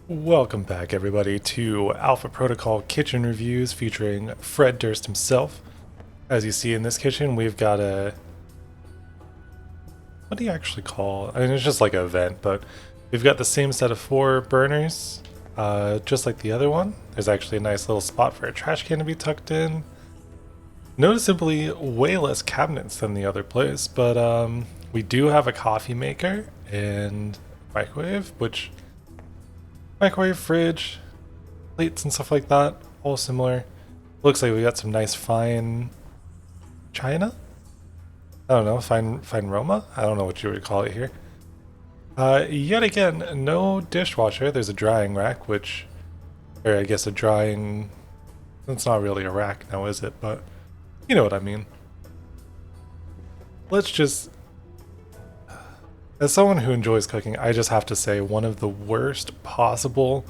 Welcome back, everybody, to Alpha Protocol Kitchen Reviews featuring Fred Durst himself. As you see in this kitchen, we've got a... What do you actually call? I mean, it's just like an event, but we've got the same set of 4 burners, just like the other one. There's actually a nice little spot for a trash can to be tucked in. Noticeably way less cabinets than the other place, but we do have a coffee maker and microwave, which... Microwave, fridge, plates and stuff like that, all similar. Looks like we got some nice fine china. I don't know, fine Roma. I don't know what you would call it here. Yet again, no dishwasher. There's a drying rack, which, or I guess a drying. It's not really a rack now, is it? But you know what I mean. Let's just. As someone who enjoys cooking, I just have to say one of the worst possible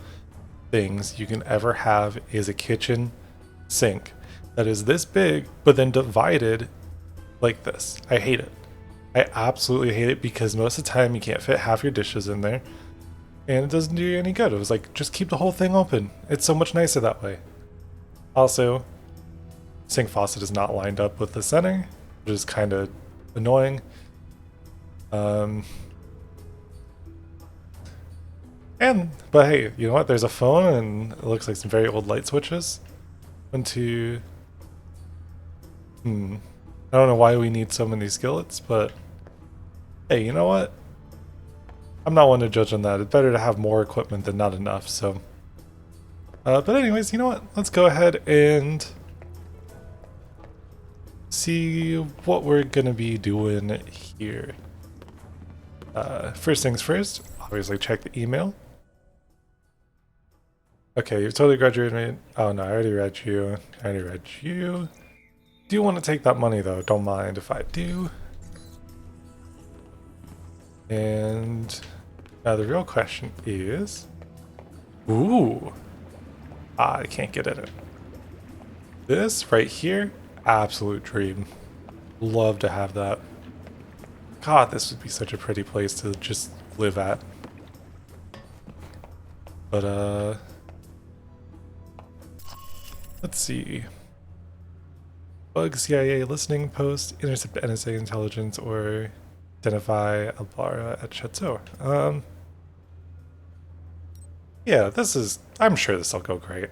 things you can ever have is a kitchen sink that is this big, but then divided like this. I hate it. I absolutely hate it because most of the time you can't fit half your dishes in there and it doesn't do you any good. It was like, just keep the whole thing open. It's so much nicer that way. Also, sink faucet is not lined up with the center, which is kind of annoying. But hey, you know what? There's a phone and it looks like some very old light switches. I don't know why we need so many skillets, but hey, you know what? I'm not one to judge on that. It's better to have more equipment than not enough, so. But anyways, you know what? Let's go ahead and see what we're gonna be doing here. First things first, obviously check the email. Okay, you've totally graduated. Oh no, I already read you. Do you want to take that money though? Don't mind if I do. And now the real question is... Ooh! I can't get in it. This right here, absolute dream. Love to have that. God, this would be such a pretty place to just live at. But, let's see. Bug CIA listening post, intercept NSA intelligence, or identify Alvara at Chateau. Yeah, this is... I'm sure this will go great.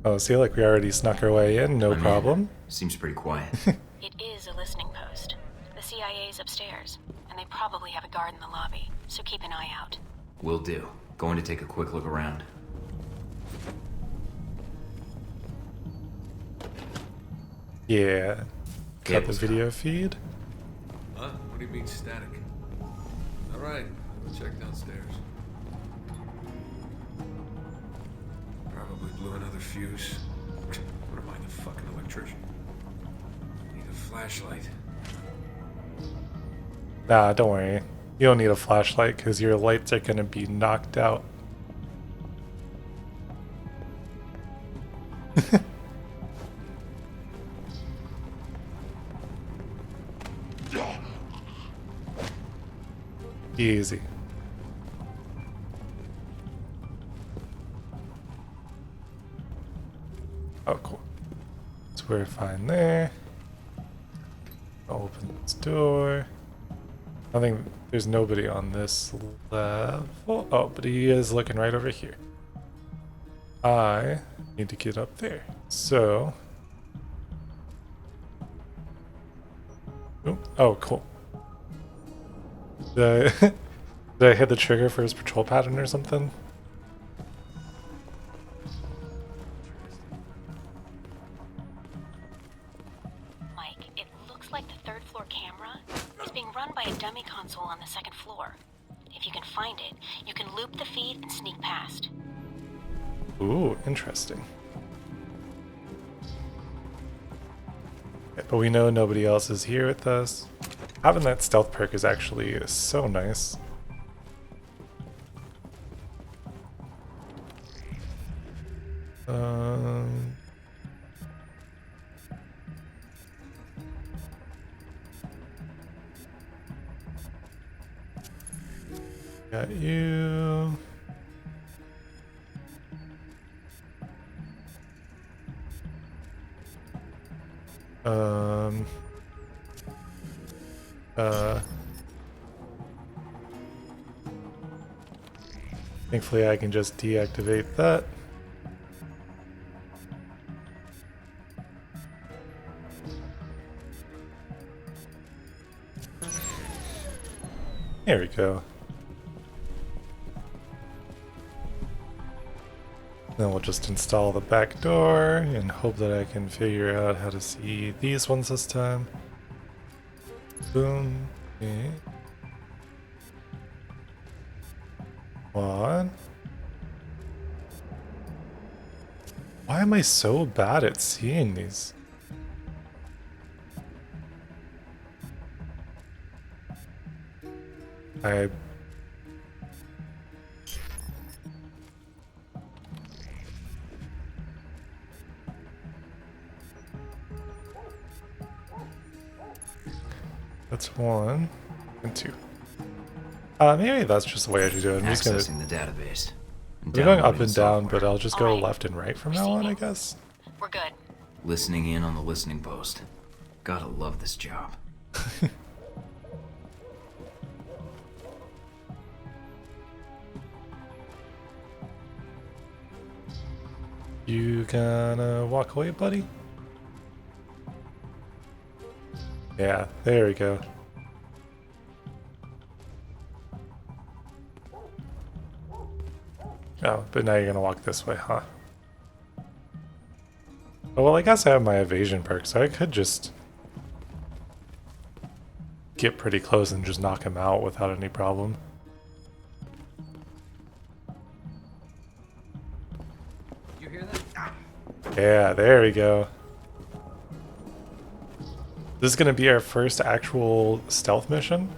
Oh, see, like we already snuck our way in, no problem. Seems pretty quiet. It is a listening post. The CIA's upstairs, and they probably have a guard in the lobby, so keep an eye out. Will do. Going to take a quick look around. Yeah. Cut the video feed. Huh? What do you mean static? Alright, I'll check downstairs. Probably blew another fuse. What am I, the fucking electrician? Need a flashlight. Nah, don't worry. You don't need a flashlight because your lights are gonna be knocked out. Easy. Oh, cool. So we're fine there. Open this door. I think there's nobody on this level. Oh, but he is looking right over here. I need to get up there. So. Oh, cool. Did I, did I hit the trigger for his patrol pattern or something? Mike, it looks like the third floor camera is being run by a dummy console on the second floor. If you can find it, you can loop the feed and sneak past. Ooh, interesting. Okay, but we know nobody else is here with us. Having that stealth perk is actually so nice. Got you. Um. Thankfully, I can just deactivate that. There we go. Then we'll just install the back door and hope that I can figure out how to see these ones this time. Boom. Okay. What? Why am I so bad at seeing these? That's one and two. Maybe that's just the way I should do it. I'm just gonna. Accessing the database. We're going up Downloading and down, software. but I'll just go Alright. left and right from now on, I guess. We're good. Listening in on the listening post. Gotta love this job. You gonna walk away, buddy? Yeah, there we go. Oh, but now you're gonna walk this way, huh? Oh, well, I guess I have my evasion perk, so I could just get pretty close and just knock him out without any problem. You hear that? Yeah, there we go. This is gonna be our first actual stealth mission.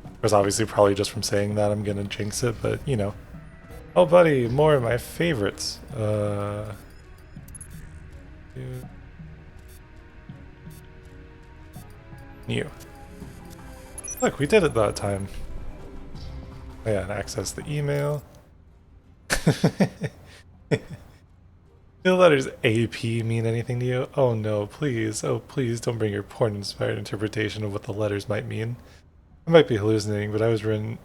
Of course, obviously, probably just from saying that, I'm gonna jinx it, but you know. Oh, buddy, more of my favorites. You. Look, we did it that time. Oh, yeah, and access the email. The letters AP mean anything to you? Oh no, please. Oh, please don't bring your porn-inspired interpretation of what the letters might mean. I might be hallucinating, but I was running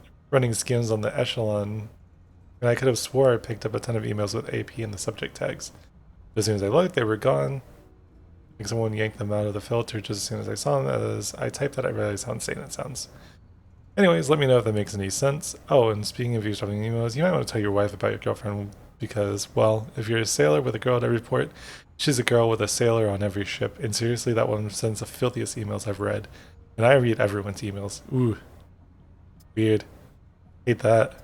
skims on the echelon, and I could have swore I picked up a ton of emails with AP in the subject tags. But as soon as I looked, they were gone. Like someone yanked them out of the filter just as soon as I saw them. As I typed that, I realized how insane that sounds. Anyways, let me know if that makes any sense. Oh, and speaking of eavesdropping emails, you might want to tell your wife about your girlfriend because, well, if you're a sailor with a girl at every port, she's a girl with a sailor on every ship. And seriously, that one sends the filthiest emails I've read. And I read everyone's emails. Ooh. Weird. Hate that.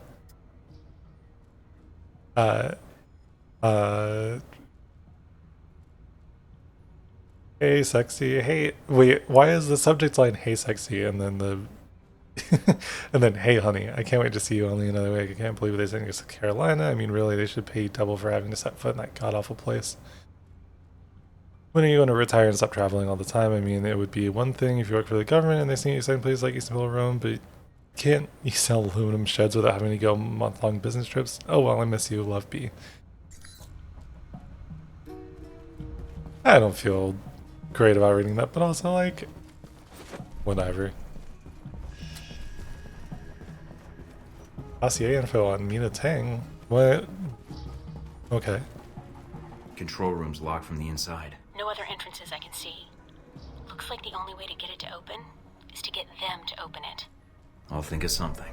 Hey, sexy. Hey, wait, why is the subject line, hey, sexy, and then the and then, hey, honey, I can't wait to see you only another week. I can't believe they sent you to Carolina. I mean, really, they should pay you double for having to set foot in that god-awful place. When are you going to retire and stop traveling all the time? I mean, it would be one thing if you work for the government and they send you to places like Istanbul or Rome, but can't you sell aluminum sheds without having to go month-long business trips? Oh, well, I miss you, love, B. I don't feel great about reading that, but also, like, whatever. Dossier info on Mina Tang? What? Okay. Control room's locked from the inside. No other entrances I can see. Looks like the only way to get it to open is to get them to open it. I'll think of something.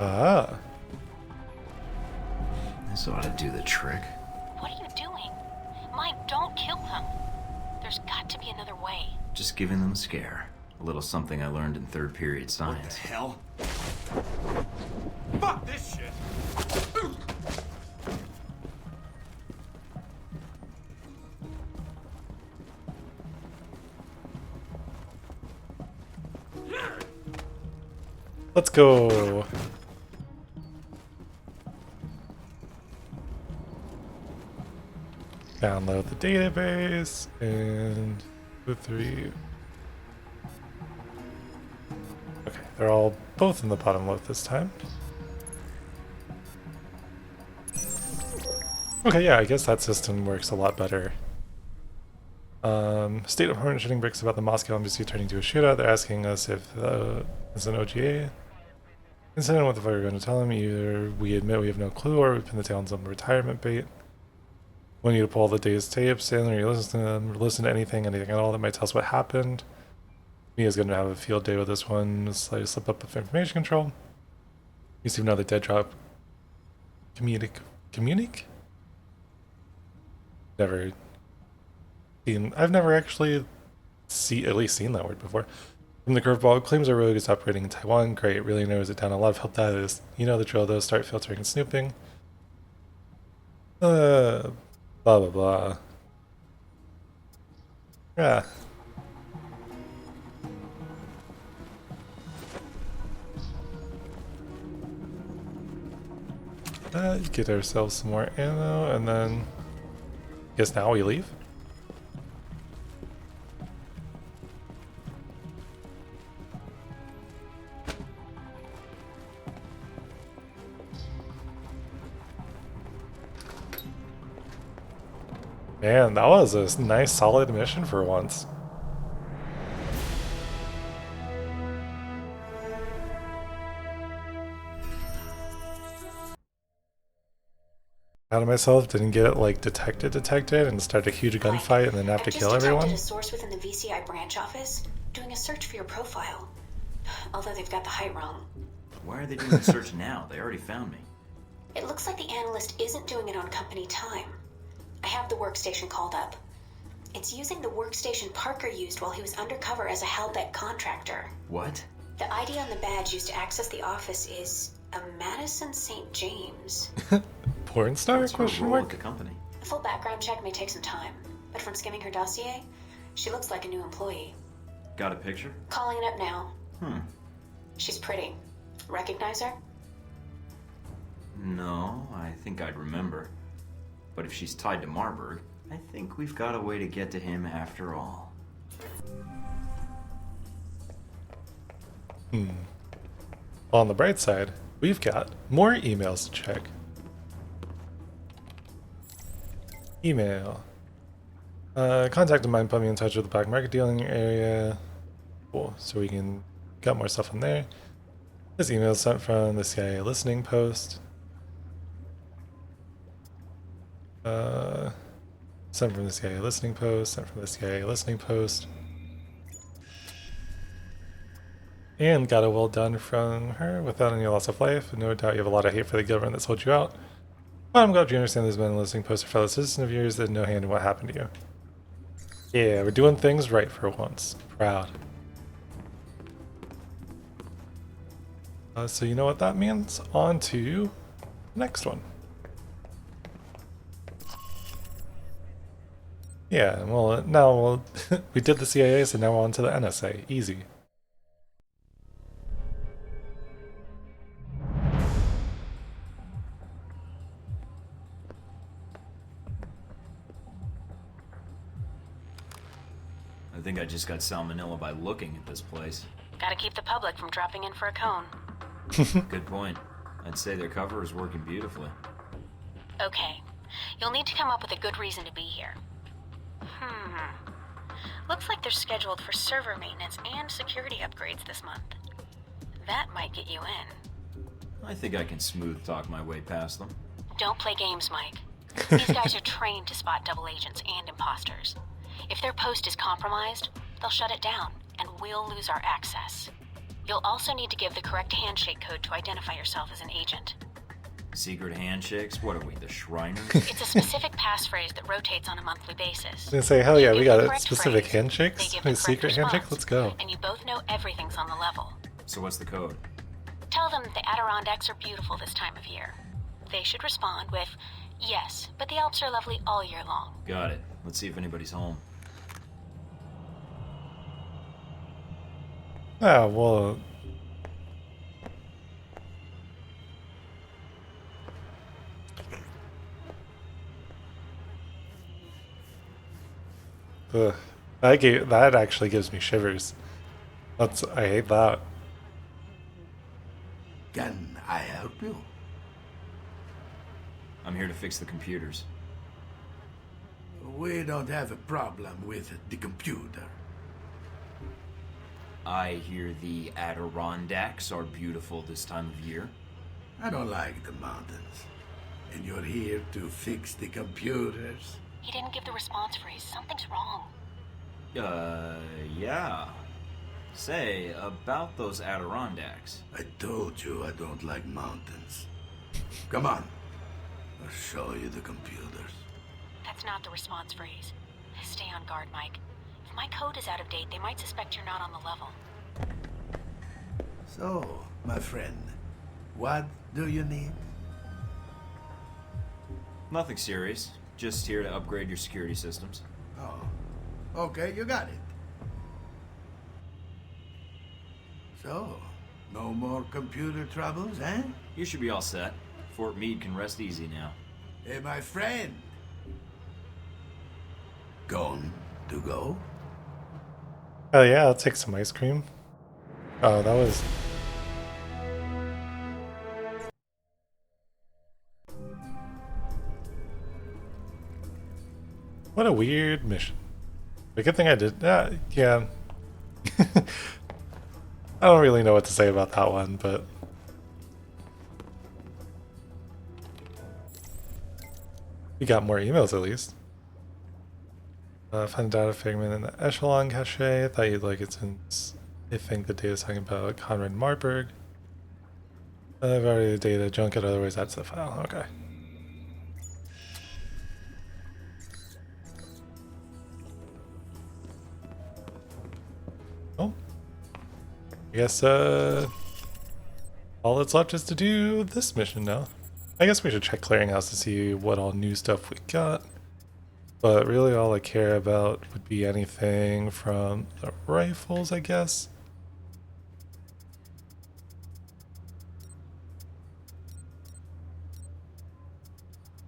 Ah. This ought to do the trick. What are you doing? Mike, don't kill them. There's got to be another way. Just giving them a scare. A little something I learned in third period science. Hell? Fuck this shit! Let's go. Download the database and retrieve. Okay, they're all both in the bottom left this time. Okay, yeah, I guess that system works a lot better. State Department shooting bricks about the Moscow embassy turning to a shootout. They're asking us if it's an OGA incident. What the fuck are we going to tell them? Either we admit we have no clue or we pin the tail on some retirement bait. Want you to pull the day's tapes in, or you listen to them, or listen to anything at all that might tell us what happened. Mia's going to have a field day with this one. Slightly slip up with information control. You see another dead drop. Communic? Never seen. I've never actually at least seen that word before. From the curveball, claims our rogue is operating in Taiwan. Great, really narrows it down. A lot of help that is. You know the drill though. Start filtering and snooping. Blah blah blah. Yeah. Get ourselves some more ammo, and then guess now we leave. Man, that was a nice solid mission for once. Out of myself, didn't get it like detected, and start a huge gunfight and then have to kill everyone. I've just detected a source within the VCI branch office doing a search for your profile. Although they've got the height wrong. Why are they doing the search now? They already found me. It looks like the analyst isn't doing it on company time. I have the workstation called up. It's using the workstation Parker used while he was undercover as a Halbeck contractor. What? The ID on the badge used to access the office is a Madison St. James. Porn star? What's her Question role at mark? the company? A full background check may take some time, but from skimming her dossier, she looks like a new employee. Got a picture? Calling it up now. Hmm. She's pretty. Recognize her? No, I think I'd remember. But if she's tied to Marburg, I think we've got a way to get to him after all. On the bright side, we've got more emails to check. Email. Contact of mine put me in touch with the black market deal in your area. Cool, so we can got more stuff on there. This email is sent from the CIA listening post. Sent from the CIA listening post, sent from the CIA listening post. And got a well done from her without any loss of life. No doubt you have a lot of hate for the government that sold you out. But I'm glad you understand there's been a listening post of fellow citizen of yours that had no hand in what happened to you. Yeah, we're doing things right for once. Proud. So you know what that means? On to the next one. Yeah, well, now we did the CIA, so now on to the NSA. Easy. I think I just got salmonella by looking at this place. Gotta keep the public from dropping in for a cone. Good point. I'd say their cover is working beautifully. Okay. You'll need to come up with a good reason to be here. Looks like they're scheduled for server maintenance and security upgrades this month. That might get you in. I think I can smooth talk my way past them. Don't play games, Mike. These guys are trained to spot double agents and imposters. If their post is compromised, they'll shut it down, and we'll lose our access. You'll also need to give the correct handshake code to identify yourself as an agent. Secret handshakes? What are we, the Shriners? It's a specific passphrase that rotates on a monthly basis. They say, hell yeah, You we give got the it. correct Specific phrase, handshakes? they give the A correct secret handshake? response, Let's go. And you both know everything's on the level. So what's the code? Tell them that the Adirondacks are beautiful this time of year. They should respond with, yes, but the Alps are lovely all year long. Got it. Let's see if anybody's home. Ah, well... Ugh. That actually gives me shivers. I hate that. Can I help you? I'm here to fix the computers. We don't have a problem with the computer. I hear the Adirondacks are beautiful this time of year. I don't like the mountains. And you're here to fix the computers? He didn't give the response phrase. Something's wrong. Yeah. Say, about those Adirondacks. I told you I don't like mountains. Come on. I'll show you the computers. That's not the response phrase. Stay on guard, Mike. If my code is out of date, they might suspect you're not on the level. So, my friend, what do you need? Nothing serious. Just here to upgrade your security systems. Oh, okay, you got it. So, no more computer troubles, eh? You should be all set. Fort Meade can rest easy now. Hey, my friend. Gone to go? Oh yeah, I'll take some ice cream. Oh, that was... What a weird mission. The good thing I did... yeah. I don't really know what to say about that one, but... We got more emails at least. Find data fragment in the echelon cache. I thought you'd like it since I think the data's talking about Conrad Marburg. I've already the data, junk it, otherwise that's the file. Okay. Oh. I guess all that's left is to do this mission now. I guess we should check Clearinghouse to see what all new stuff we got. But really all I care about would be anything from the rifles, I guess.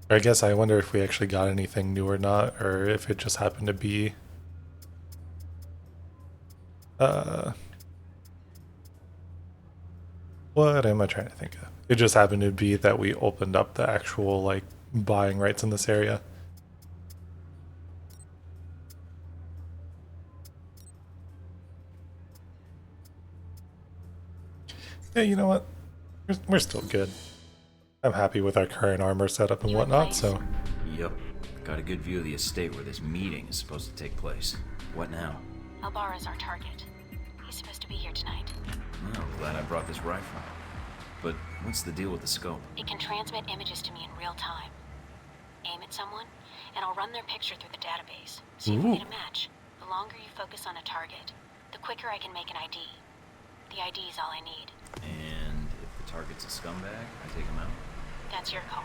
Or I guess I wonder if we actually got anything new or not, or if it just happened to be what am I trying to think of? It just happened to be that we opened up the actual like buying rights in this area. Yeah, you know what? We're still good. I'm happy with our current armor setup and whatnot, so... Yep. Got a good view of the estate where this meeting is supposed to take place. What now? Albara's our target. He's supposed to be here tonight. Well, glad I brought this rifle. But what's the deal with the scope? It can transmit images to me in real time. Aim at someone, and I'll run their picture through the database. See if we get a match. The longer you focus on a target, the quicker I can make an ID. The ID is all I need. And if the target's a scumbag, I take him out? That's your call.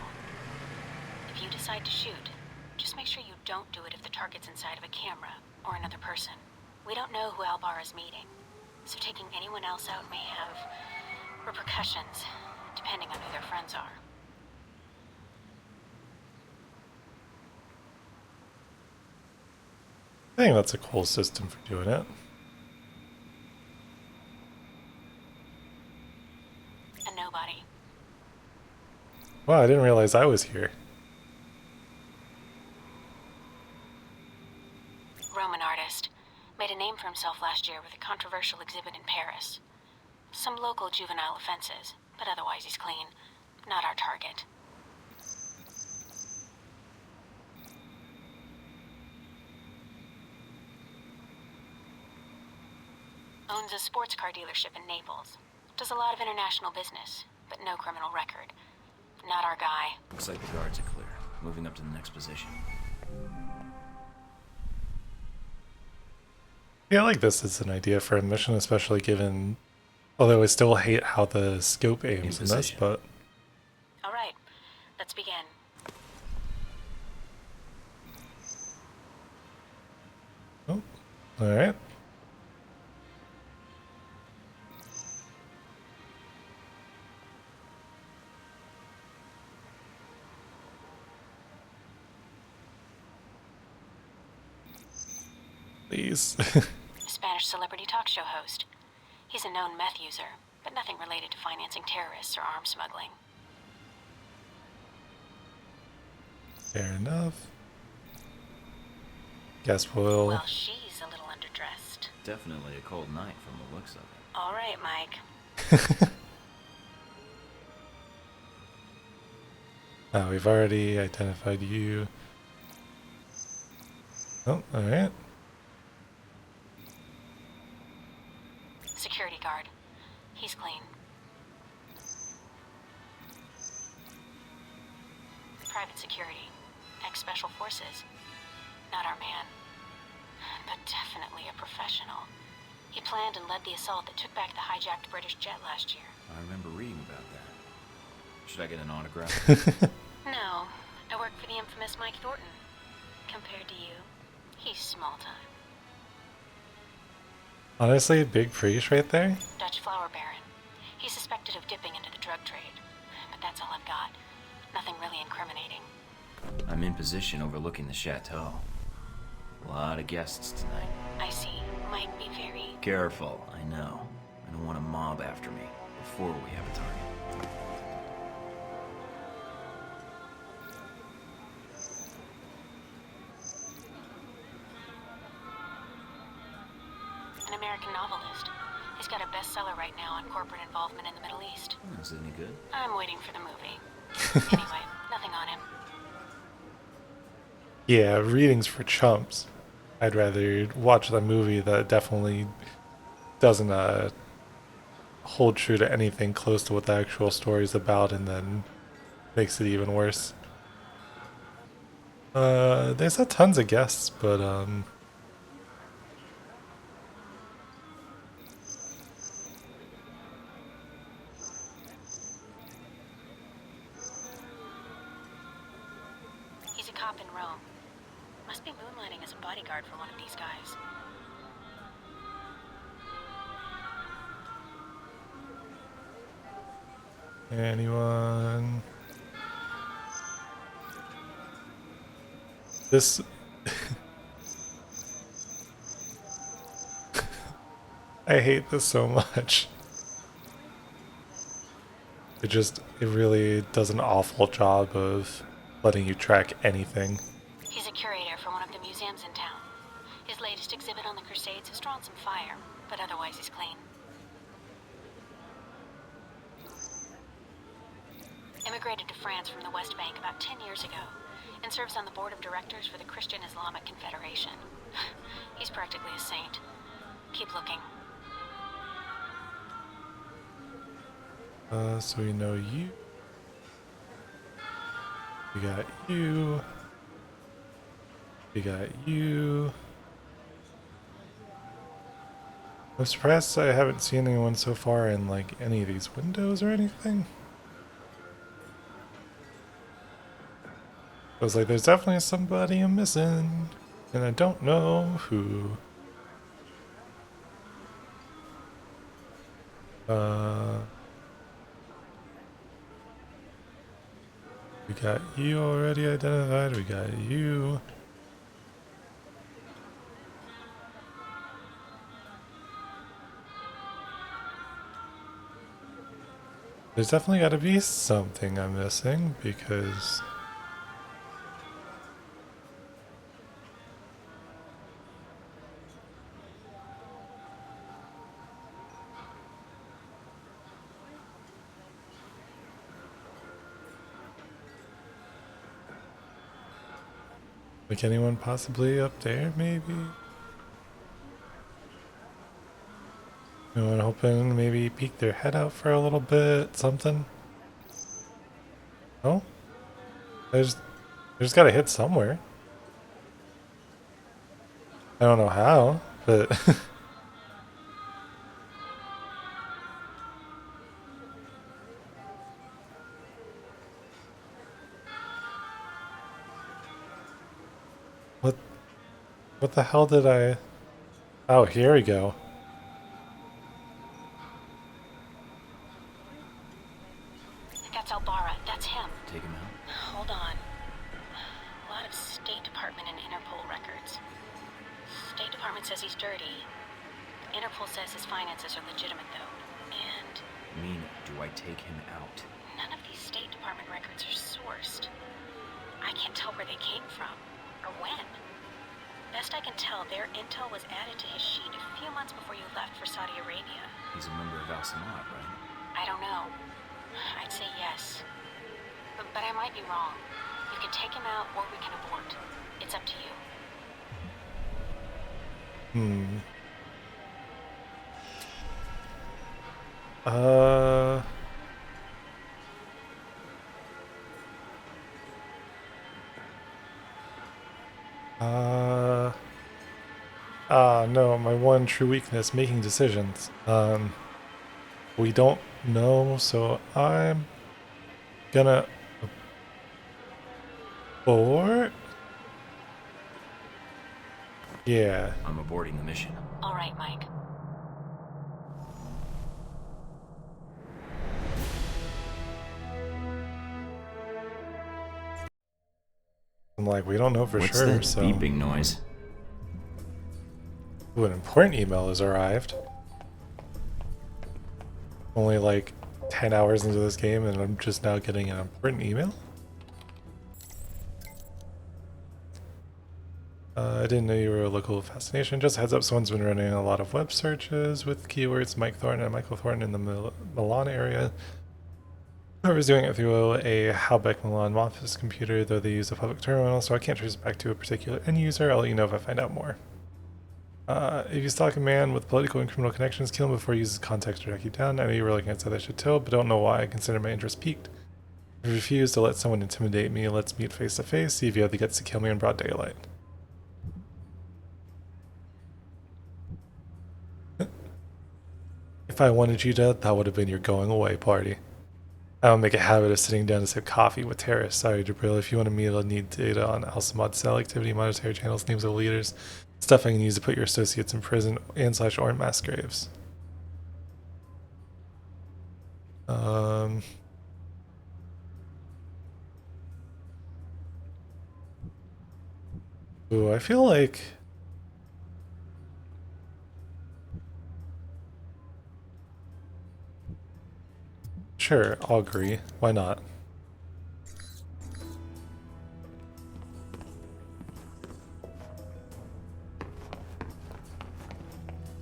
If you decide to shoot, just make sure you don't do it if the target's inside of a camera or another person. We don't know who Albara's meeting, so taking anyone else out may have repercussions, depending on who their friends are. I think that's a cool system for doing it. A nobody. Wow, I didn't realize I was here. Roman artist. Made a name for himself last year with a controversial exhibit in Paris. Some local juvenile offenses, but otherwise he's clean. Not our target. Owns a sports car dealership in Naples. Does a lot of international business, but no criminal record. Not our guy. Looks like the guards are clear. Moving up to the next position. Yeah, I like this as an idea for a mission, especially given... Although I still hate how the scope aims in this, but... All right, let's begin. Oh, alright. Please. A Spanish celebrity talk show host. He's a known meth user, but nothing related to financing terrorists or arms smuggling. Fair enough. Guess we'll... Well, she's a little underdressed. Definitely a cold night from the looks of it. All right, Mike. Oh, we've already identified you. Oh, alright. Security guard. He's clean. Private security. Ex-special forces. Not our man. But definitely a professional. He planned and led the assault that took back the hijacked British jet last year. I remember reading about that. Should I get an autograph? No, I work for the infamous Mike Thornton. Compared to you, he's small time. Honestly, big priest right there. Dutch flower baron. He's suspected of dipping into the drug trade. But that's all I've got. Nothing really incriminating. I'm in position overlooking the chateau. A lot of guests tonight. I see. Might be very... Careful, I know. I don't want a mob after me before we have a target. An American novelist. He's got a bestseller right now on corporate involvement in the Middle East. Is it any good? I'm waiting for the movie. Anyway, nothing on him. Yeah, readings for chumps. I'd rather watch the movie that definitely doesn't hold true to anything close to what the actual story's about and then makes it even worse. They said tons of guests, but He's a cop in Rome. Must be moonlighting as a bodyguard for one of these guys. anyone? This I hate this so much. It really does an awful job of letting you track anything. He's a curator for one of the museums in town. His latest exhibit on the Crusades has drawn some fire, but otherwise he's clean. Immigrated to France from the West Bank about 10 years ago, and serves on the board of directors for the Christian Islamic Confederation. He's practically a saint. Keep looking. So we know you. We got you. We got you. I'm surprised I haven't seen anyone so far in like any of these windows or anything. I was like, there's definitely somebody I'm missing, and I don't know who. We got you already identified. We got you. There's definitely got to be something I'm missing because like anyone possibly up there, maybe? Anyone hoping maybe peek their head out for a little bit, something? Oh? There's gotta hit somewhere. I don't know how, but... What the hell did I... Oh, here we go. That's Albara. That's him. Take him out. Hold on. A lot of State Department and Interpol records. State Department says he's dirty. Interpol says his finances are legitimate, though. And Mina, do I take him out? none of these State Department records are sourced. I can't tell where they came from, or when. Best I can tell, their intel was added to his sheet a few months before you left for Saudi Arabia. He's a member of Al Samad, right? I don't know. I'd say yes. But I might be wrong. You can take him out, or we can abort. It's up to you. No, my one true weakness, making decisions. We don't know, so I'm gonna abort? Yeah. I'm aborting the mission. All right, Mike. I'm like, we don't know for What's sure, that so... beeping noise? Ooh, an important email has arrived. Only like 10 hours into this game and I'm just now getting an important email? I didn't know you were a local fascination. Just a heads up, someone's been running a lot of web searches with keywords Mike Thornton and Michael Thornton in the Milan area. Whoever's doing it through a Halbeck Milan office computer, though they use a public terminal, so I can't trace it back to a particular end user. I'll let you know if I find out more. If you stalk a man with political and criminal connections, kill him before he uses context to track you down. I know you were looking at South Chateau, but don't know why. I consider my interest piqued. If you refuse to let someone intimidate me, let's meet face to face, see if you have the guts to kill me in broad daylight. If I wanted you dead, that would have been your going away party. I don't make a habit of sitting down to sip coffee with terrorists. Sorry, Jabril. If you want to meet, I'll need data on Al-Samad cell activity, monetary channels, names of leaders, stuff I can use to put your associates in prison and/or in mass graves. Ooh, I feel like... Sure, I'll agree. Why not?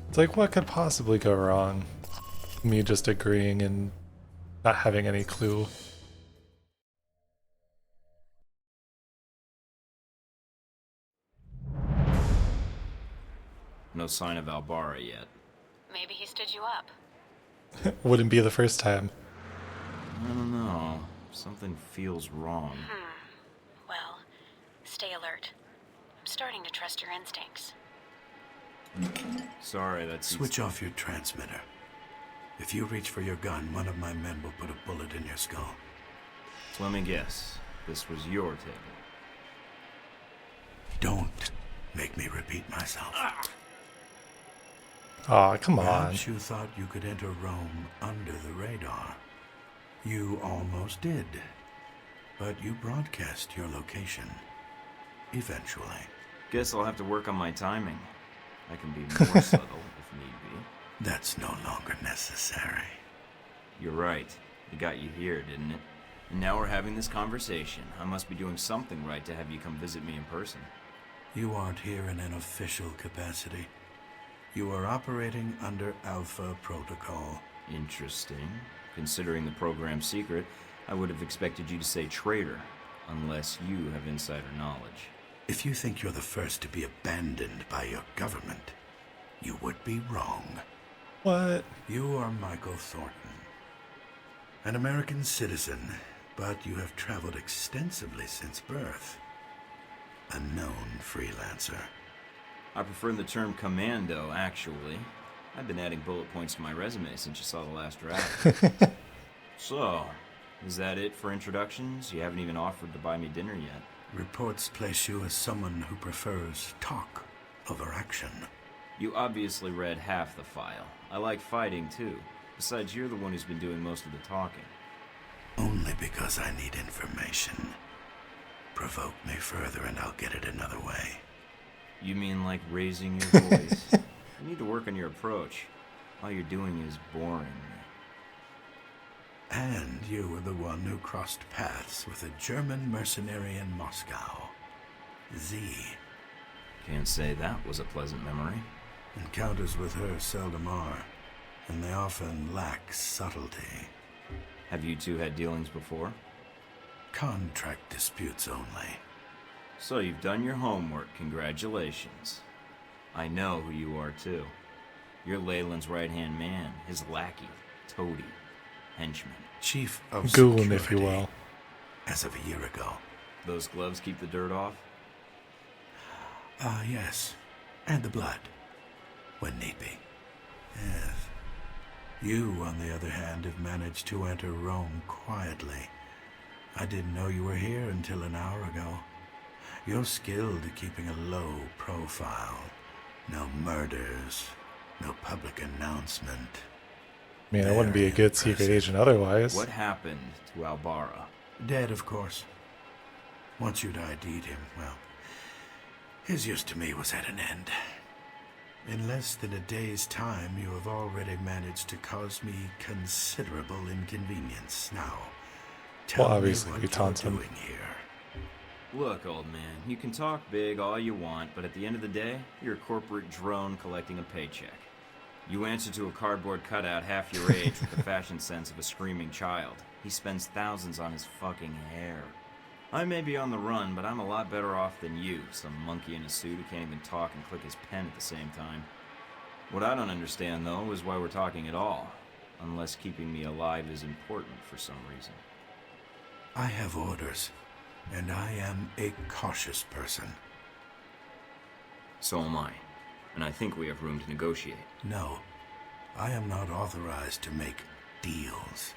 It's like, what could possibly go wrong? Me just agreeing and not having any clue. No sign of Albara yet. Maybe he stood you up. Wouldn't be the first time. I don't know. Something feels wrong. Well, stay alert. I'm starting to trust your instincts. Sorry, that's... Switch off your transmitter. If you reach for your gun, one of my men will put a bullet in your skull. So let me guess. This was your table. Don't make me repeat myself. Aw, come on. Perhaps you thought you could enter Rome under the radar. You almost did. But you broadcast your location. Eventually. Guess I'll have to work on my timing. I can be more subtle if need be. That's no longer necessary. You're right. It got you here, didn't it? And now we're having this conversation. I must be doing something right to have you come visit me in person. You aren't here in an official capacity. You are operating under Alpha Protocol. Interesting. Considering the program's secret, I would have expected you to say traitor, unless you have insider knowledge. If you think you're the first to be abandoned by your government, you would be wrong. What? You are Michael Thornton, an American citizen, but you have traveled extensively since birth. A known freelancer. I prefer the term commando, actually. I've been adding bullet points to my resume since you saw the last draft. So, is that it for introductions? You haven't even offered to buy me dinner yet. Reports place you as someone who prefers talk over action. You obviously read half the file. I like fighting, too. Besides, you're the one who's been doing most of the talking. Only because I need information. Provoke me further and I'll get it another way. You mean like raising your voice? You need to work on your approach. All you're doing is boring me. And you were the one who crossed paths with a German mercenary in Moscow. Z. Can't say that was a pleasant memory. Encounters with her seldom are, and they often lack subtlety. Have you two had dealings before? Contract disputes only. So you've done your homework, congratulations. I know who you are too. You're Leyland's right-hand man, his lackey, toady, henchman. Chief of Goon, security, if you will. as of a year ago. Those gloves keep the dirt off? Yes. And the blood, when need be. Yes. You, on the other hand, have managed to enter Rome quietly. I didn't know you were here until an hour ago. You're skilled at keeping a low profile. No murders, no public announcement. I mean, I wouldn't be a good secret agent otherwise. What happened to Albara? Dead, of course. Once you'd ID'd him, well, his use to me was at an end. In less than a day's time, you have already managed to cause me considerable inconvenience. Now, tell Well, me obviously, what we you're taunt him. doing here. Look, old man, you can talk big all you want, but at the end of the day, you're a corporate drone collecting a paycheck. You answer to a cardboard cutout half your age with the fashion sense of a screaming child. He spends thousands on his fucking hair. I may be on the run, but I'm a lot better off than you, some monkey in a suit who can't even talk and click his pen at the same time. What I don't understand, though, is why we're talking at all, unless keeping me alive is important for some reason. I have orders, and I am a cautious person. So am I, and I think we have room to negotiate. No, I am not authorized to make deals.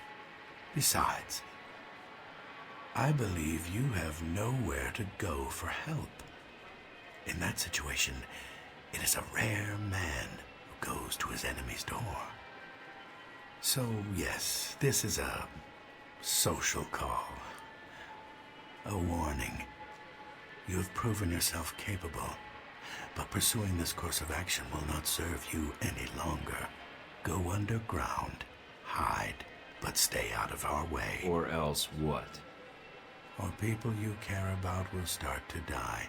Besides, I believe you have nowhere to go for help. In that situation, it is a rare man who goes to his enemy's door. So, yes, this is a social call. A warning. You have proven yourself capable, but pursuing this course of action will not serve you any longer. Go underground, hide, but stay out of our way. Or else what? Or people you care about will start to die.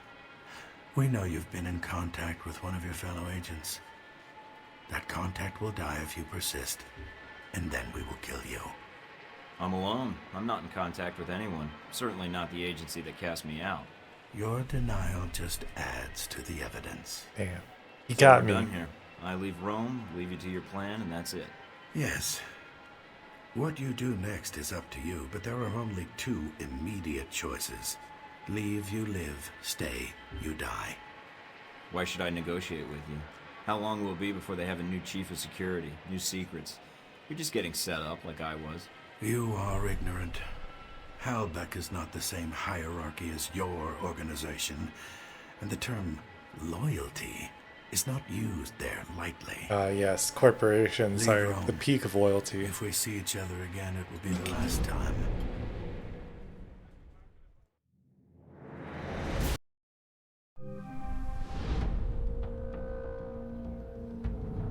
We know you've been in contact with one of your fellow agents. That contact will die if you persist, and then we will kill you. I'm alone. I'm not in contact with anyone. Certainly not the agency that cast me out. Your denial just adds to the evidence. Damn. You So got we're me. done here. I leave Rome, leave you to your plan, and that's it. Yes. What you do next is up to you, but there are only two immediate choices. Leave, you live. Stay, you die. Why should I negotiate with you? How long will it be before they have a new chief of security, new secrets? You're just getting set up like I was. You are ignorant. Halbeck is not the same hierarchy as your organization, and the term loyalty is not used there lightly. Yes, corporations Leave are Rome. the peak of loyalty. If we see each other again, it will be the last time.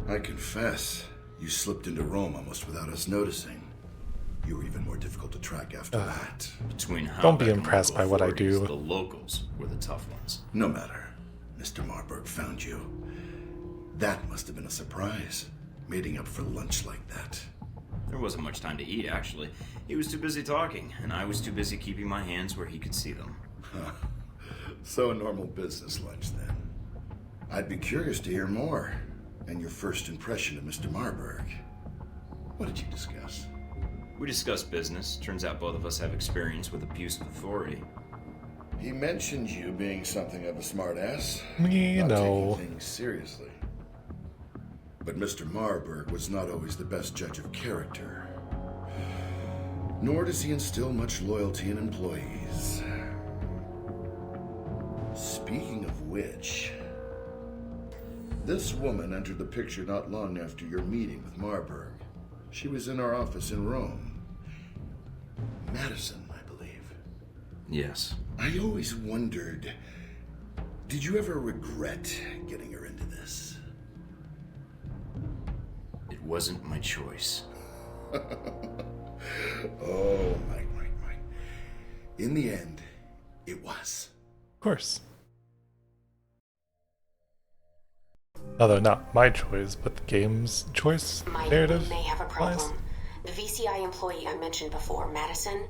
I confess, you slipped into Rome almost without us noticing. You were even more difficult to track after that. Between Don't be Halbeck and impressed local by what I authorities, do. The locals were the tough ones. No matter. Mr. Marburg found you. That must have been a surprise, meeting up for lunch like that. There wasn't much time to eat, actually. He was too busy talking, and I was too busy keeping my hands where he could see them. So a normal business lunch, then. I'd be curious to hear more, and your first impression of Mr. Marburg. What did you discuss? We discussed business. Turns out both of us have experience with abuse of authority. He mentioned you being something of a smartass. You not know. taking things seriously. But Mr. Marburg was not always the best judge of character. Nor does he instill much loyalty in employees. Speaking of which, this woman entered the picture not long after your meeting with Marburg. She was in our office in Rome. Madison, I believe. Yes. I always wondered, Did you ever regret getting her into this? It wasn't my choice. Oh, Mike. In the end, it was. Of course. Although not my choice, but the game's choice. Mike, Narrative. we may have a wise. problem. The VCI employee I mentioned before, Madison,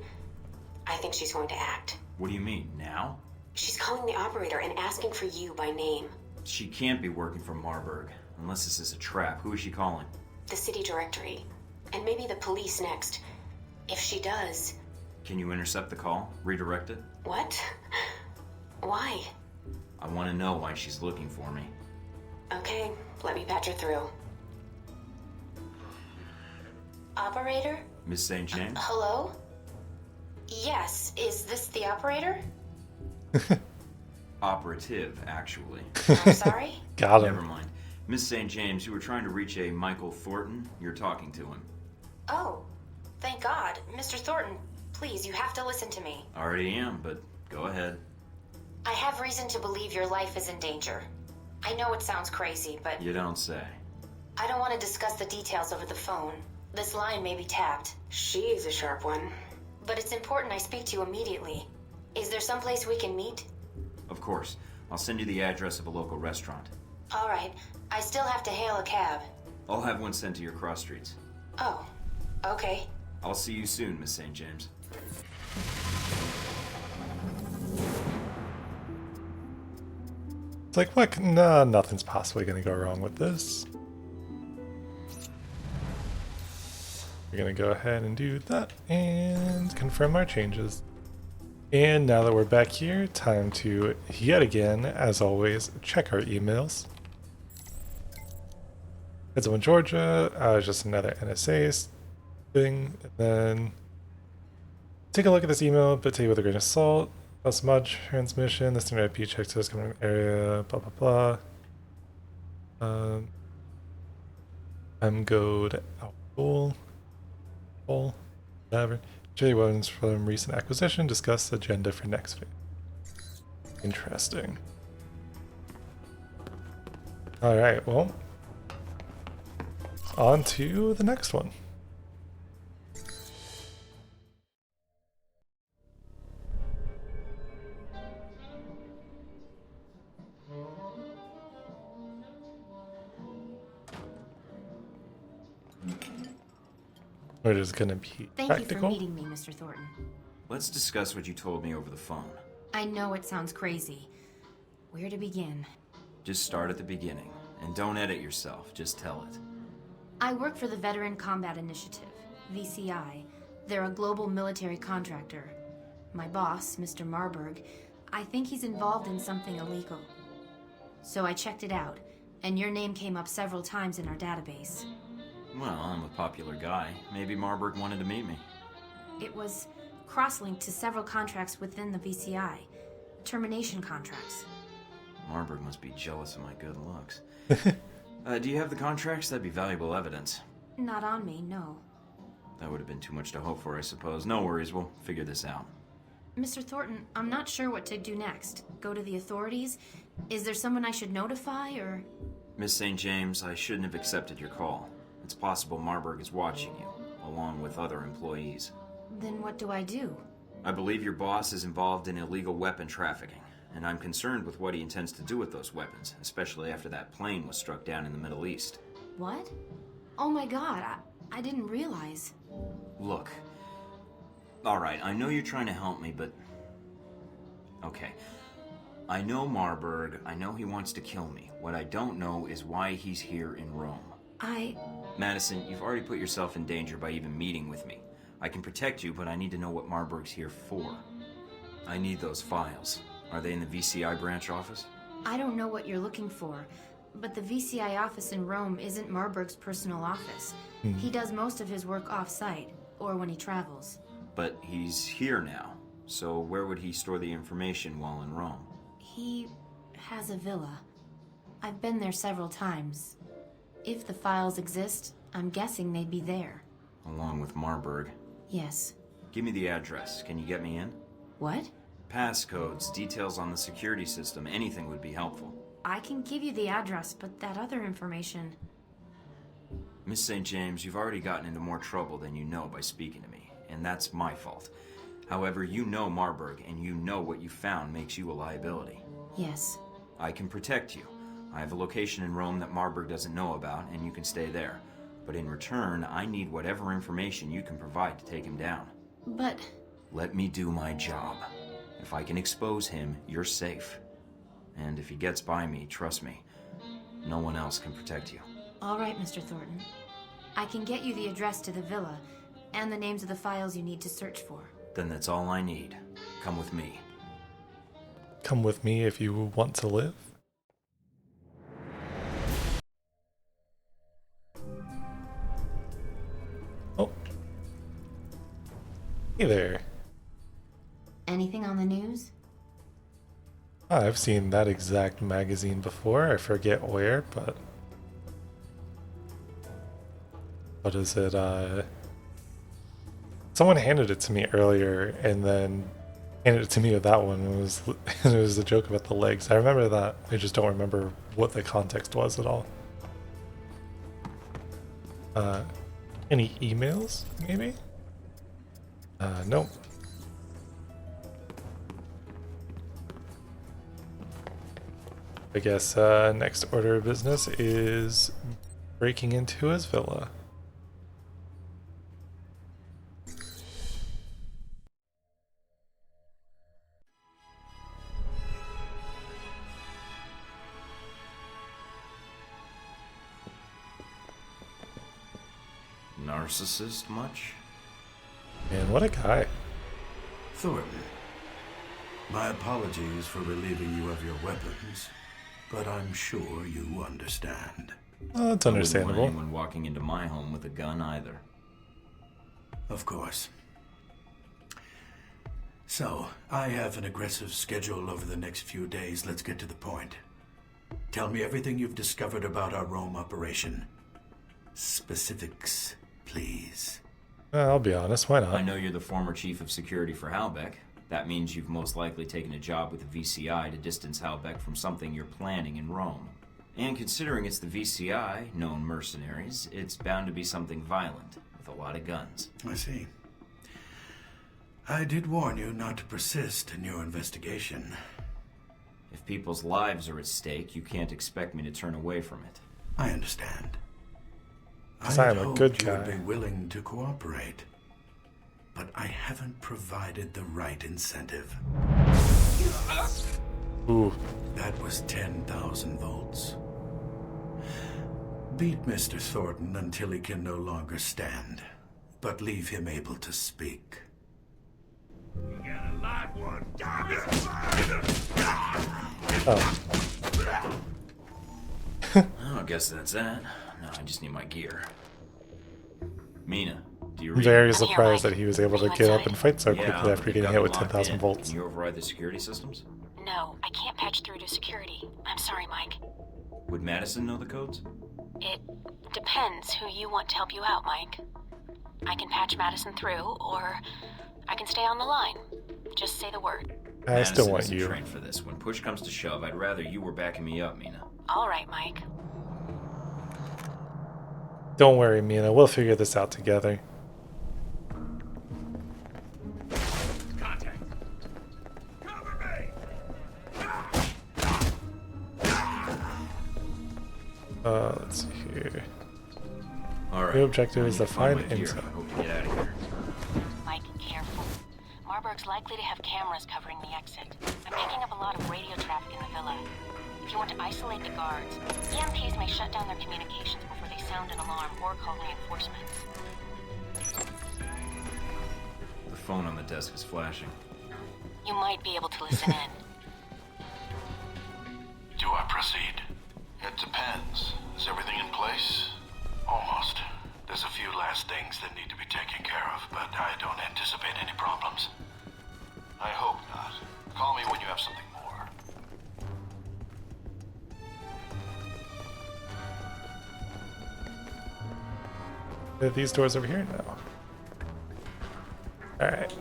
I think she's going to act. What do you mean, now? She's calling the operator and asking for you by name. She can't be working for Marburg, unless this is a trap. Who is she calling? The city directory. And maybe the police next. If she does... Can you intercept the call? Redirect it? What? Why? I want to know why she's looking for me. Okay, let me patch her through. Operator? Miss St. James? Hello? Yes, is this the operator? Operative, actually. I'm sorry? Got Never him. mind. Miss St. James, you were trying to reach a Michael Thornton. You're talking to him. Oh, thank God. Mr. Thornton, please, you have to listen to me. Already am, but go ahead. I have reason to believe your life is in danger. I know it sounds crazy, but You don't say. I don't want to discuss the details over the phone. This line may be tapped. She is a sharp one. But it's important I speak to you immediately. Is there someplace we can meet? Of course. I'll send you the address of a local restaurant. All right. I still have to hail a cab. I'll have one sent to your cross streets. Oh, okay. I'll see you soon, Miss St. James. It's like, what? Nah, nothing's possibly gonna go wrong with this. We're gonna go ahead and do that and confirm our changes. And now that we're back here, time to, yet again, as always, check our emails. It's in Georgia, just another NSA thing, and then take a look at this email, but take it with a grain of salt. Plus mod transmission, this internet IP check says coming area, blah blah blah. I'm good. Whatever. J weapons from recent acquisition. Discuss agenda for next phase. Interesting. All right. Well, on to the next one. Or is gonna be Thank practical? you for meeting me, Mr. Thornton. Let's discuss what you told me over the phone. I know it sounds crazy. Where to begin? Just start at the beginning. And don't edit yourself, just tell it. I work for the Veteran Combat Initiative, VCI. They're a global military contractor. My boss, Mr. Marburg, I think he's involved in something illegal. So I checked it out, and your name came up several times in our database. Well, I'm a popular guy. Maybe Marburg wanted to meet me. It was cross-linked to several contracts within the VCI. Termination contracts. Marburg must be jealous of my good looks. Do you have the contracts? That'd be valuable evidence. Not on me, no. That would have been too much to hope for, I suppose. No worries, we'll figure this out. Mr. Thornton, I'm not sure what to do next. Go to the authorities? Is there someone I should notify, or...? Miss St. James, I shouldn't have accepted your call. It's possible Marburg is watching you, along with other employees. Then what do I do? I believe your boss is involved in illegal weapon trafficking, and I'm concerned with what he intends to do with those weapons, especially after that plane was struck down in the Middle East. What? Oh my god, I didn't realize. Look. Alright, I know you're trying to help me, but... Okay. I know Marburg, I know he wants to kill me. What I don't know is why he's here in Rome. Madison, you've already put yourself in danger by even meeting with me. I can protect you, but I need to know what Marburg's here for. I need those files. Are they in the VCI branch office? I don't know what you're looking for, but the VCI office in Rome isn't Marburg's personal office. He does most of his work off-site, or when he travels. But he's here now, so where would he store the information while in Rome? He has a villa. I've been there several times. If the files exist, I'm guessing they'd be there. Along with Marburg. Yes. Give me the address. Can you get me in? What? Passcodes, details on the security system, anything would be helpful. I can give you the address, but that other information... Miss St. James, you've already gotten into more trouble than you know by speaking to me, and that's my fault. However, you know Marburg, and you know what you found makes you a liability. Yes. I can protect you. I have a location in Rome that Marburg doesn't know about, and you can stay there. But in return, I need whatever information you can provide to take him down. But... Let me do my job. If I can expose him, you're safe. And if he gets by me, trust me, no one else can protect you. All right, Mr. Thornton. I can get you the address to the villa, and the names of the files you need to search for. Then that's all I need. Come with me. Come with me if you want to live. Oh. Hey there. Anything on the news? I've seen that exact magazine before. I forget where, but... What is it? Someone handed it to me earlier and then handed it to me with that one. It was a joke about the legs. I remember that. I just don't remember what the context was at all. Any emails, maybe? Nope. I guess next order of business is breaking into his villa. Narcissist much? Man, what a guy. Thornton, my apologies for relieving you of your weapons, but I'm sure you understand. Well, that's I understandable. wouldn't want anyone walking into my home with a gun either. Of course. So, I have an aggressive schedule over the next few days. Let's get to the point. Tell me everything you've discovered about our Rome operation. Specifics, please. I'll be honest, why I not? know you're the former chief of security for Halbeck. That means you've most likely taken a job with the VCI to distance Halbeck from something you're planning in Rome. And considering it's the VCI, known mercenaries, it's bound to be something violent, with a lot of guns. I see. I did warn you not to persist in your investigation. If people's lives are at stake, you can't expect me to turn away from it. I understand. Yes, I I'm had a hoped good you would guy. be willing to cooperate, but I haven't provided the right incentive. Ooh, That was 10,000 volts. Beat Mr. Thornton until he can no longer stand, but leave him able to speak. You got a live one. oh, Oh, I guess that's that. No, I just need my gear. Mina, do you read? very here, surprised Mike. that he was able to Are you get up inside? and fight so Yeah, quickly after they've getting got hit me with locked 10,000 in. volts. Can you override the security systems? No, I can't patch through to security. I'm sorry, Mike. Would Madison know the codes? It depends who you want to help you out, Mike. I can patch Madison through, or I can stay on the line. Just say the word. I still Madison want isn't you. trained for this. When push comes to shove, I'd rather you were backing me up, Mina. All right, Mike. Don't worry, Mina. We'll figure this out together. Contact. Cover me. Let's see here. All right. Your objective I is need to find find my gear. intel. I hope to get out of here. Mike, careful. Marburg's likely to have cameras covering the exit. I'm picking up a lot of radio traffic in the villa. If you want to isolate the guards, EMPs may shut down their communications before they sound an alarm or call reinforcements. The phone on the desk is flashing. You might be able to listen in. Do I proceed? It depends. Is everything in place? Almost. There's a few last things that need to be taken care of, but I don't anticipate any problems. I hope not. Call me when you have something more. These doors over here? No. Alright.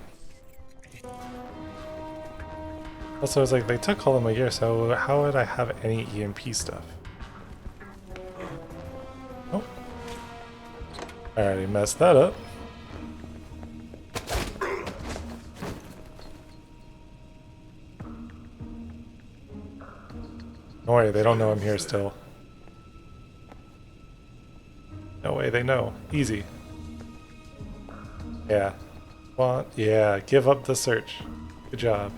Also, it's like they took all of my gear, so how would I have any EMP stuff? Oh. I already messed that up. Don't worry, they don't know I'm here still. No way, they know. Easy. Yeah. Yeah, give up the search. Good job.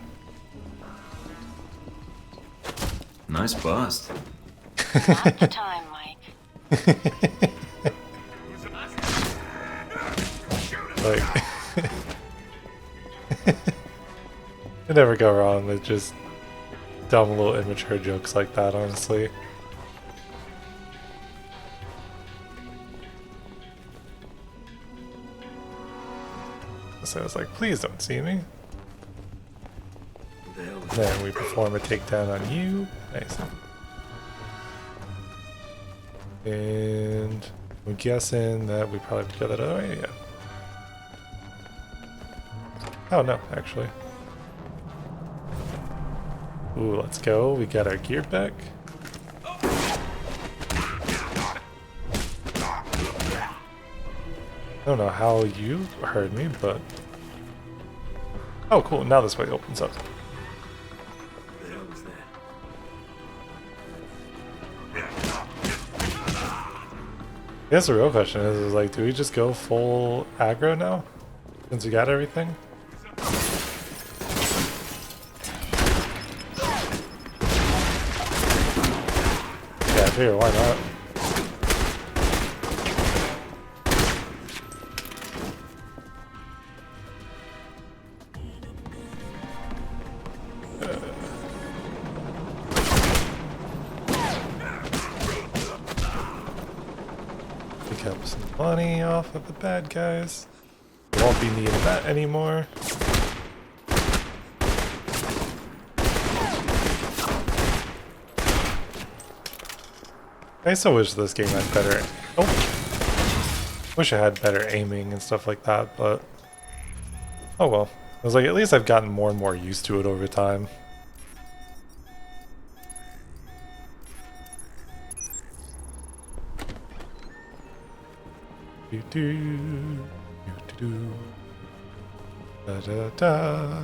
Nice bust. Not the time, Mike. Like, you never go wrong with just dumb little immature jokes like that, honestly. So it's like, please don't see me. Who the hell is Then we perform a takedown on you. Nice. And I'm guessing that we probably have to go that other way, yeah. Oh no, actually. Ooh, let's go. We got our gear back. I don't know how you heard me, but... Oh, cool. Now this way opens up. Who the hell was that? I guess the real question is like, do we just go full aggro now? Since we got everything? Yeah, I figure, why not? Pick up some money off of the bad guys. We won't be needing that anymore. I still wish this game had better. Oh, wish I had better aiming and stuff like that, but oh well. I was like, at least I've gotten more and more used to it over time. Do do do do da da da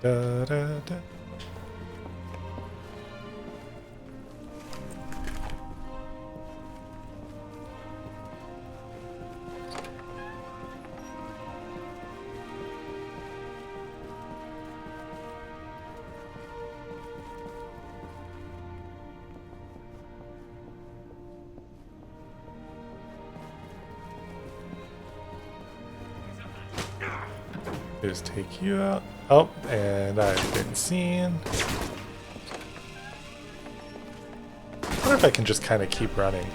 da da da da. Just take you out. Oh, and I've been seen. I wonder if I can just kind of keep running.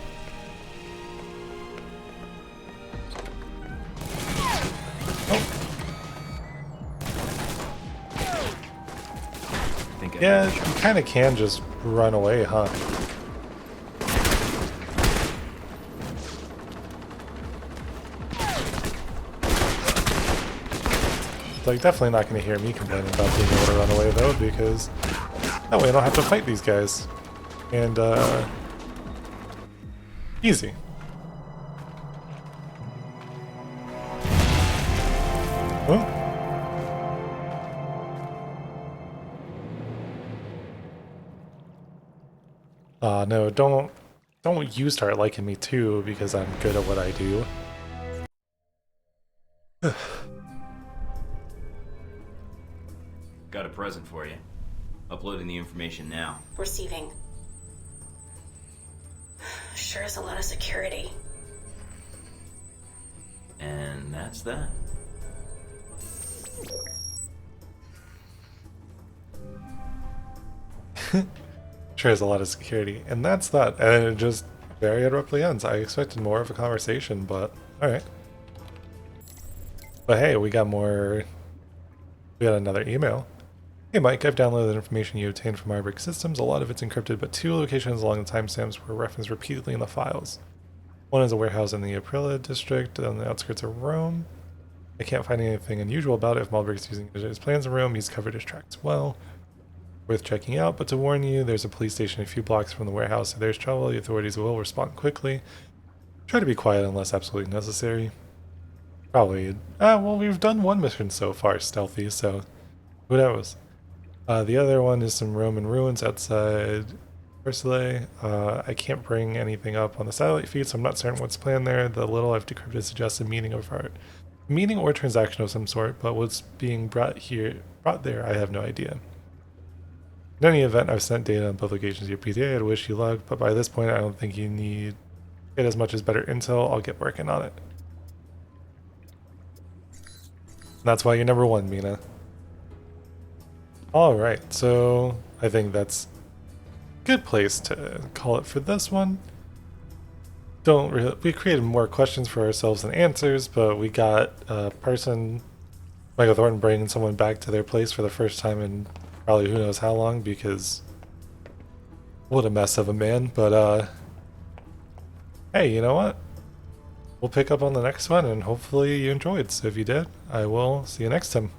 I think Yeah, you kind of can just run away, huh? Like, definitely not going to hear me complaining about being able to run away, though, because that way I don't have to fight these guys. And, easy. Oh. No, don't you start liking me too, because I'm good at what I do. Got a present for you. Uploading the information now. Receiving. Sure is a lot of security. And that's that. Sure is a lot of security, and that's that. And it just very abruptly ends. I expected more of a conversation, but alright. But hey, we got more. We got another email. Hey Mike, I've downloaded the information you obtained from Marburg Systems. A lot of it's encrypted, but two locations along the timestamps were referenced repeatedly in the files. One is a warehouse in the Aprilia district on the outskirts of Rome. I can't find anything unusual about it. If Malberg's using it in his plans room, he's covered his tracks well. Worth checking out, but to warn you, there's a police station a few blocks from the warehouse. If there's trouble, the authorities will respond quickly. Try to be quiet unless absolutely necessary. Probably. Well, we've done one mission so far, stealthy, so who knows? The other one is some Roman ruins outside Ursulae. I can't bring anything up on the satellite feed, so I'm not certain what's planned there. The little I've decrypted suggests a meeting or transaction of some sort, but what's being brought there, I have no idea. In any event, I've sent data on both locations to your PTA. I'd wish you luck, but by this point, I don't think you need get as much as better intel. I'll get working on it. That's why you're number one, Mina. Alright, so I think that's a good place to call it for this one. We created more questions for ourselves than answers, but we got a person, Michael Thornton, bringing someone back to their place for the first time in probably who knows how long, because what a mess of a man. But hey, you know what? We'll pick up on the next one, and hopefully you enjoyed. So if you did, I will see you next time.